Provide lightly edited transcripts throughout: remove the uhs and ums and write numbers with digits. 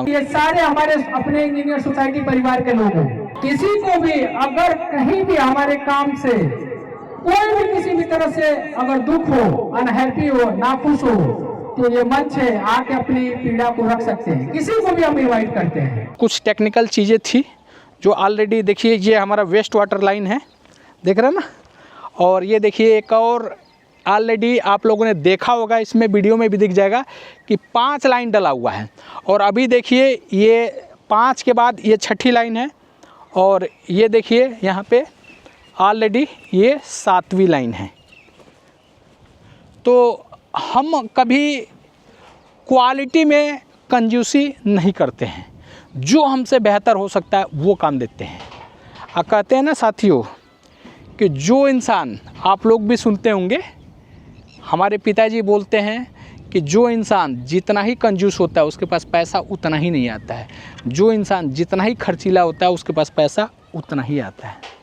ये सारे हमारे अपने इंजीनियर सोसाइटी परिवार के लोग हैं। किसी को भी अगर कहीं भी हमारे काम से कोई भी किसी भी तरह से अगर दुख हो, अनहैप्पी हो, नाखुश हो, तो ये मंच है, आके अपनी पीड़ा को रख सकते हैं। किसी को भी हम इनवाइट करते हैं। कुछ टेक्निकल चीज़ें थी जो ऑलरेडी देखिए, ये हमारा वेस्ट वाटर लाइन है, देख रहे हैं ना। और ये देखिए एक और ऑलरेडी आप लोगों ने देखा होगा, इसमें वीडियो में भी दिख जाएगा कि 5 लाइन डला हुआ है। और अभी देखिए ये 5 के बाद ये 6ठी लाइन है, और ये देखिए यहाँ पे ऑलरेडी ये 7वीं लाइन है। तो हम कभी क्वालिटी में कंजूसी नहीं करते हैं, जो हमसे बेहतर हो सकता है वो काम देते हैं। कहते हैं ना साथियों कि जो इंसान, आप लोग भी सुनते होंगे, हमारे पिताजी बोलते हैं कि जो इंसान जितना ही कंजूस होता है उसके पास पैसा उतना ही नहीं आता है, जो इंसान जितना ही खर्चीला होता है उसके पास पैसा उतना ही आता है।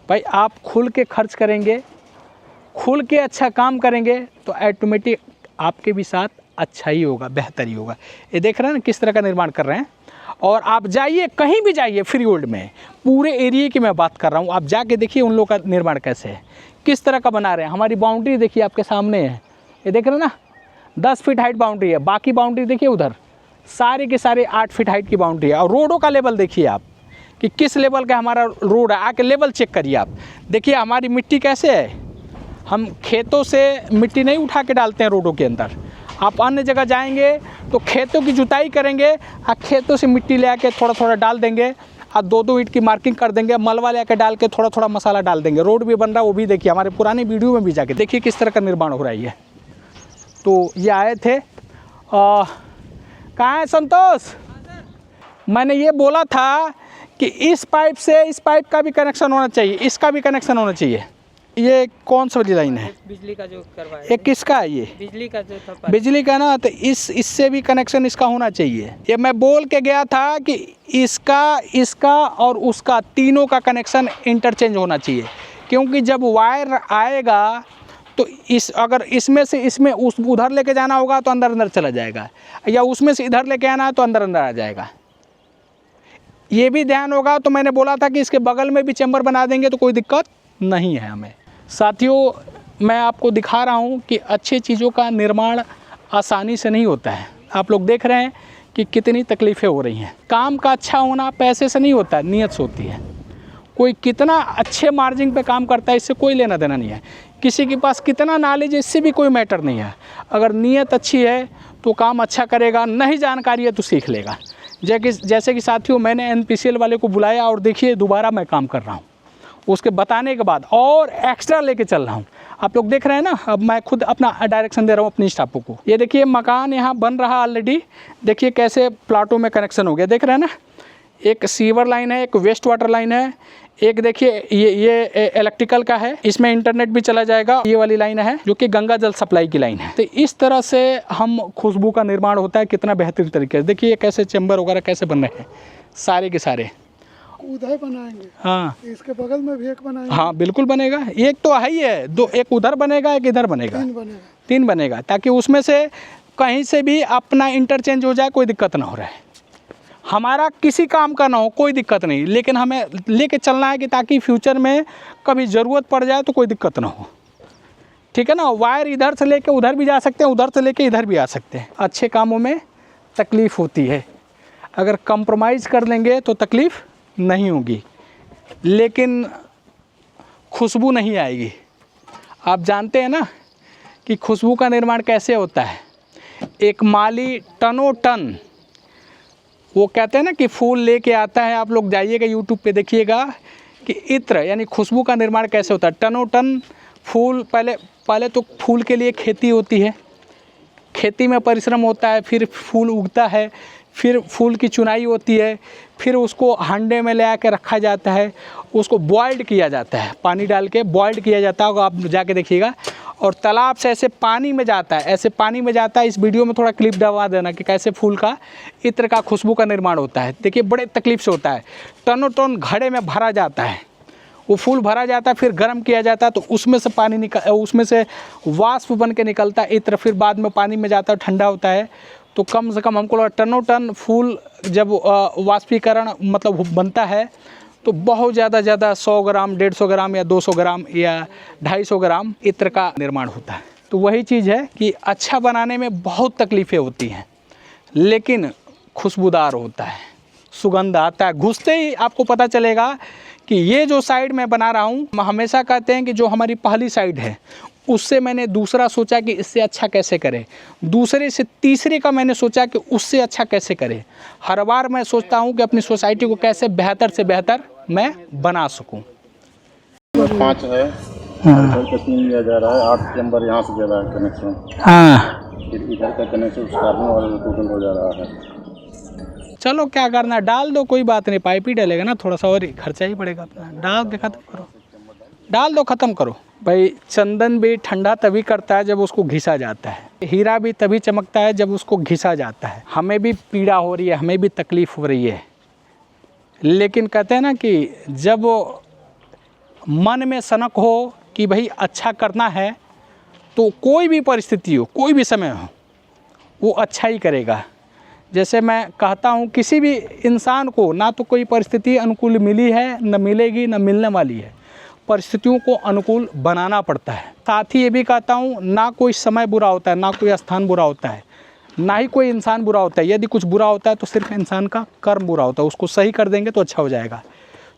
भाई आप खुल के खर्च करेंगे, खुल के अच्छा काम करेंगे तो ऑटोमेटिक आपके भी साथ अच्छा ही होगा, बेहतर ही होगा। ये देख रहे हैं ना किस तरह का निर्माण कर रहे हैं। और आप जाइए, कहीं भी जाइए फ्री वर्ल्ड में, पूरे एरिया की मैं बात कर रहा हूँ, आप जाके देखिए उन लोगों का निर्माण कैसे है, किस तरह का बना रहे हैं। हमारी बाउंड्री देखिए आपके सामने है, ये देख रहे हैं ना, 10 फीट हाइट बाउंड्री है। बाकी बाउंड्री देखिए उधर सारे के सारे 8 फीट हाइट की बाउंड्री है। और रोडों का लेवल देखिए आप कि किस लेवल का हमारा रोड है, आके लेवल चेक करिए आप। देखिए हमारी मिट्टी कैसे है, हम खेतों से मिट्टी नहीं उठा के डालते हैं रोडों के अंदर, आप अन्य जगह जाएंगे तो खेतों की जुताई करेंगे और खेतों से मिट्टी ले आके थोड़ा थोड़ा डाल देंगे और 2-2 ईंट की मार्किंग कर देंगे, मलबा ले आके डाल के थोड़ा थोड़ा मसाला डाल देंगे। रोड भी बन रहा है, वो भी देखिए, हमारे पुरानी वीडियो में भी जाके देखिए किस तरह का निर्माण हो रहा है ये। तो ये आए थे, कहाँ है संतोष? मैंने ये बोला था कि इस पाइप से इस पाइप का भी कनेक्शन होना चाहिए, इसका भी कनेक्शन होना चाहिए। ये कौन सा वाली लाइन है? बिजली का जो करवाया। ये किसका है? ये बिजली का जो था, बिजली का ना, तो इससे भी कनेक्शन इसका होना चाहिए। ये मैं बोल के गया था कि इसका और उसका तीनों का कनेक्शन इंटरचेंज होना चाहिए, क्योंकि जब वायर आएगा तो अगर इसमें से इसमें उधर लेके जाना होगा तो अंदर अंदर चला जाएगा, या उसमें से इधर लेके आना है तो अंदर अंदर आ जाएगा। ये भी ध्यान होगा। तो मैंने बोला था कि इसके बगल में भी चैम्बर बना देंगे तो कोई दिक्कत नहीं है हमें। साथियों, मैं आपको दिखा रहा हूँ कि अच्छी चीज़ों का निर्माण आसानी से नहीं होता है। आप लोग देख रहे हैं कि कितनी तकलीफ़ें हो रही हैं। काम का अच्छा होना पैसे से नहीं होता है, नीयत से होती है। कोई कितना अच्छे मार्जिन पे काम करता है, इससे कोई लेना देना नहीं है। किसी के पास कितना नॉलेज है, इससे भी कोई मैटर नहीं है। अगर नीयत अच्छी है तो काम अच्छा करेगा, नहीं जानकारी है तो सीख लेगा। जैसे कि साथियों, मैंने NPCL वाले को बुलाया और देखिए दोबारा मैं काम कर रहा हूँ, उसके बताने के बाद और एक्स्ट्रा लेके चल रहा हूँ। आप लोग देख रहे हैं ना, अब मैं खुद अपना डायरेक्शन दे रहा हूँ अपनी स्टाफों को। ये देखिए मकान यहाँ बन रहा ऑलरेडी, देखिए कैसे प्लाटों में कनेक्शन हो गया, देख रहे हैं ना। एक सीवर लाइन है, एक वेस्ट वाटर लाइन है, एक देखिए ये इलेक्ट्रिकल का है, इसमें इंटरनेट भी चला जाएगा। ये वाली लाइन है जो कि गंगा जल सप्लाई की लाइन है। तो इस तरह से हम खुशबू का निर्माण होता है, कितना बेहतरीन तरीके से। देखिए कैसे चैम्बर वगैरह कैसे बन रहे हैं सारे के सारे। उधर बनाएंगे, हाँ इसके बगल में भी एक बनाएंगे। हाँ बिल्कुल बनेगा, एक तो है ही है, दो, एक उधर बनेगा एक इधर बनेगा, 3 बनेगा। 3 बनेगा, ताकि उसमें से कहीं से भी अपना इंटरचेंज हो जाए, कोई दिक्कत ना हो रहा है। हमारा किसी काम का ना हो, कोई दिक्कत नहीं, लेकिन हमें लेके चलना है कि ताकि फ्यूचर में कभी ज़रूरत पड़ जाए तो कोई दिक्कत ना हो। ठीक है ना। वायर इधर से लेके उधर भी जा सकते हैं, उधर से लेके इधर भी आ सकते हैं। अच्छे कामों में तकलीफ़ होती है, अगर कंप्रोमाइज़ कर लेंगे तो तकलीफ़ नहीं होगी, लेकिन खुशबू नहीं आएगी। आप जानते हैं ना कि खुशबू का निर्माण कैसे होता है। एक माली टनों टन, वो कहते हैं ना कि फूल लेके आता है। आप लोग जाइएगा यूट्यूब पे देखिएगा कि इत्र यानी खुशबू का निर्माण कैसे होता है। टनों टन फूल, पहले तो फूल के लिए खेती होती है, खेती में परिश्रम होता है, फिर फूल उगता है, फिर फूल की चुनाई होती है, फिर उसको हांडे में ले आके रखा जाता है, उसको बॉइल्ड किया जाता है, पानी डाल के बॉइल्ड किया जाता है, आप जाके देखिएगा। और तालाब से ऐसे पानी में जाता है, ऐसे पानी में जाता है। इस वीडियो में थोड़ा क्लिप डलवा देना कि कैसे फूल का इत्र का खुशबू का निर्माण होता है। देखिए बड़े तकलीफ़ से होता है। टनों टन घड़े में भरा जाता है, वो फूल भरा जाता है, फिर गर्म किया जाता है, तो उसमें से पानी उसमें से वाष्प बन के निकलता है इत्र, फिर बाद में पानी में जाता है, ठंडा होता है। तो कम से कम हमको लगा टनों टन फूल जब वाष्पीकरण मतलब बनता है तो बहुत ज़्यादा 100 ग्राम, 150 ग्राम या 200 ग्राम या 250 ग्राम इत्र का निर्माण होता है। तो वही चीज़ है कि अच्छा बनाने में बहुत तकलीफ़ें होती हैं, लेकिन खुशबूदार होता है, सुगंध आता है। घुसते ही आपको पता चलेगा कि ये जो साइड मैं बना रहा हूँ, हम हमेशा कहते हैं कि जो हमारी पहली साइड है उससे मैंने दूसरा सोचा कि इससे अच्छा कैसे करें, दूसरे से तीसरे का मैंने सोचा कि उससे अच्छा कैसे करें। हर बार मैं सोचता हूँ कि अपनी सोसाइटी को कैसे बेहतर से बेहतर मैं बना सकूँ। 5 है, कश्मीर लिया जा रहा है, 8 चैम्बर यहाँ से जा रहा है कनेक्शन। हाँ फिर इधर का कनेक्शन उस कार्बन वाले टोटल हो जा रहा है। चलो क्या करना, डाल दो, कोई बात नहीं, पाइप ही डलेगा ना, थोड़ा सा और खर्चा ही पड़ेगा अपना। डाल के ख़त्म करो, डाल दो, ख़त्म करो। भाई चंदन भी ठंडा तभी करता है जब उसको घिसा जाता है, हीरा भी तभी चमकता है जब उसको घिसा जाता है। हमें भी पीड़ा हो रही है, हमें भी तकलीफ़ हो रही है, लेकिन कहते हैं ना कि जब मन में सनक हो कि भाई अच्छा करना है तो कोई भी परिस्थिति हो, कोई भी समय हो, वो अच्छा ही करेगा। जैसे मैं कहता हूँ, किसी भी इंसान को ना तो कोई परिस्थिति अनुकूल मिली है, न मिलेगी, न मिलने वाली है। परिस्थितियों को अनुकूल बनाना पड़ता है। साथ ही ये भी कहता हूँ, ना कोई समय बुरा होता है, ना कोई स्थान बुरा होता है, ना ही कोई इंसान बुरा होता है। यदि कुछ बुरा होता है तो सिर्फ इंसान का कर्म बुरा होता है, उसको सही कर देंगे तो अच्छा हो जाएगा।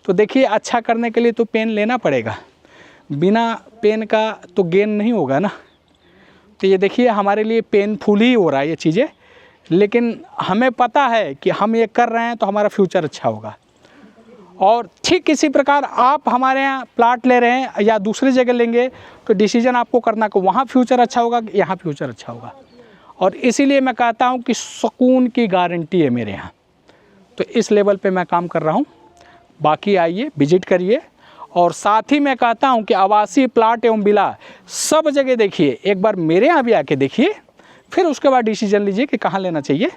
तो देखिए, अच्छा करने के लिए तो पेन लेना पड़ेगा, बिना पेन का तो गेन नहीं होगा ना। तो ये देखिए हमारे लिए पेनफुल ही हो रहा है ये चीज़ें, लेकिन हमें पता है कि हम ये कर रहे हैं तो हमारा फ्यूचर अच्छा होगा। और ठीक इसी प्रकार आप हमारे यहाँ प्लाट ले रहे हैं या दूसरी जगह लेंगे तो डिसीजन आपको करना कि वहाँ फ्यूचर अच्छा होगा कि यहाँ फ्यूचर अच्छा होगा। और इसीलिए मैं कहता हूँ कि सुकून की गारंटी है मेरे यहाँ, तो इस लेवल पे मैं काम कर रहा हूँ। बाकी आइए विजिट करिए, और साथ ही मैं कहता हूँ कि आवासीय प्लाट एवं विला सब जगह देखिए, एक बार मेरे यहाँ भी आके देखिए, फिर उसके बाद डिसीजन लीजिए कि कहाँ लेना चाहिए।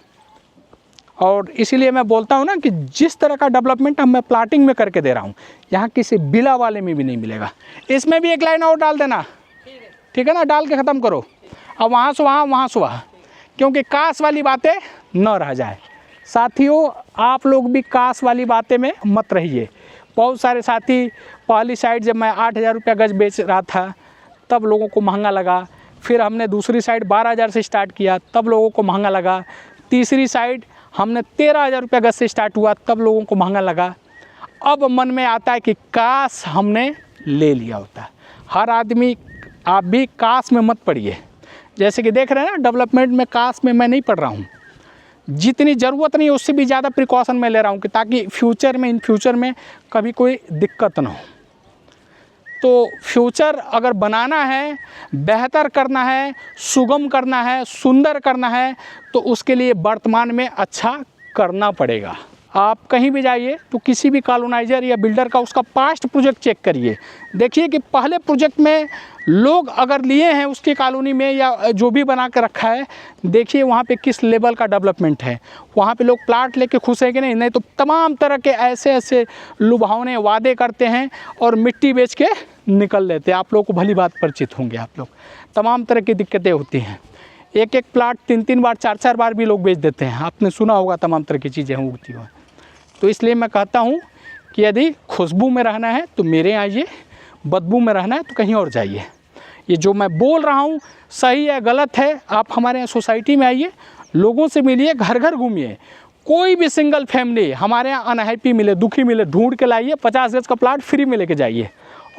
और इसीलिए मैं बोलता हूँ ना कि जिस तरह का डेवलपमेंट मैं प्लाटिंग में करके दे रहा हूँ, यहाँ किसी विला वाले में भी नहीं मिलेगा। इसमें भी एक लाइन और डाल देना, ठीक है ना, डाल के ख़त्म करो। अब वहाँ से वहाँ से वहाँ, क्योंकि काश वाली बातें न रह जाए। साथियों, आप लोग भी काश वाली बातें में मत रहिए। बहुत सारे साथी, पहली साइड जब मैं 8,000 रुपया गज बेच रहा था तब लोगों को महंगा लगा, फिर हमने दूसरी साइड 12,000 से स्टार्ट किया तब लोगों को महंगा लगा, तीसरी साइड हमने 13,000 रुपया गज से स्टार्ट हुआ तब लोगों को महंगा लगा। अब मन में आता है कि काश हमने ले लिया होता। हर आदमी, आप भी काश में मत पड़िए। जैसे कि देख रहे हैं ना, डेवलपमेंट में काश में मैं नहीं पढ़ रहा हूँ, जितनी ज़रूरत नहीं है उससे भी ज़्यादा प्रिकॉशन मैं ले रहा हूँ कि ताकि इन फ्यूचर में कभी कोई दिक्कत ना हो। तो फ्यूचर अगर बनाना है, बेहतर करना है, सुगम करना है, सुंदर करना है, तो उसके लिए वर्तमान में अच्छा करना पड़ेगा। आप कहीं भी जाइए तो किसी भी कॉलोनाइजर या बिल्डर का उसका पास्ट प्रोजेक्ट चेक करिए, देखिए कि पहले प्रोजेक्ट में लोग अगर लिए हैं उसकी कॉलोनी में या जो भी बना कर रखा है, देखिए वहाँ पे किस लेवल का डेवलपमेंट है, वहाँ पे लोग प्लाट लेके खुश है कि नहीं। नहीं तो तमाम तरह के ऐसे लुभावने वादे करते हैं और मिट्टी बेच के निकल लेते हैं। आप लोग को भली बात परिचित होंगे, आप लोग, तमाम तरह की दिक्कतें होती हैं। एक प्लाट 3 बार 4 बार भी लोग बेच देते हैं, आपने सुना होगा, तमाम तरह की चीज़ें उगती हुई। तो इसलिए मैं कहता हूँ कि यदि खुशबू में रहना है तो मेरे आइए, बदबू में रहना है तो कहीं और जाइए। ये जो मैं बोल रहा हूँ सही है गलत है, आप हमारे यहाँ सोसाइटी में आइए, लोगों से मिलिए, घर घर घूमिए। कोई भी सिंगल फैमिली हमारे यहाँ अनहैप्पी मिले, दुखी मिले, ढूंढ के लाइए, 50 गज का प्लाट फ्री में लेके जाइए।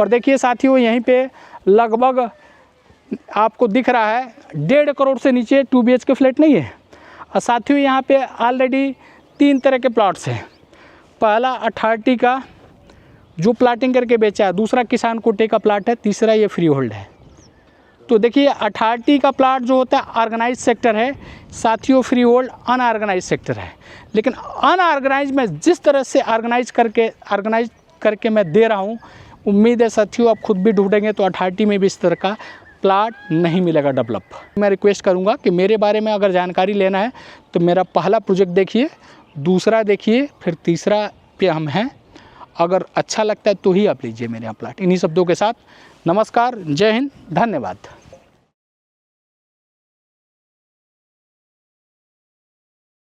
और देखिए साथियों, यहीं पे लगभग आपको दिख रहा है 1.5 करोड़ से नीचे 2 BHK फ्लैट नहीं है। और साथियों, यहाँ पे ऑलरेडी 3 तरह के प्लाट्स हैं। पहला अथॉरिटी का जो प्लाटिंग करके बेचा है, दूसरा किसान कोटे का प्लाट है, तीसरा ये फ्री होल्ड है। तो देखिए, अथॉरिटी का प्लाट जो होता है ऑर्गेनाइज सेक्टर है, साथियों फ्री होल्ड अनऑर्गेनाइज सेक्टर है। लेकिन अनऑर्गेनाइज में जिस तरह से ऑर्गेनाइज करके मैं दे रहा हूँ, उम्मीद है साथियों आप खुद भी ढूंढेंगे तो अथॉरिटी में भी इस तरह का प्लाट नहीं मिलेगा डेवलप। मैं रिक्वेस्ट करूंगा कि मेरे बारे में अगर जानकारी लेना है तो मेरा पहला प्रोजेक्ट देखिए, दूसरा देखिए, फिर तीसरा पे हम हैं। अगर अच्छा लगता है तो ही आप लीजिए मेरे यहाँ प्लाट। इन्हीं शब्दों के साथ नमस्कार, जय हिंद, धन्यवाद।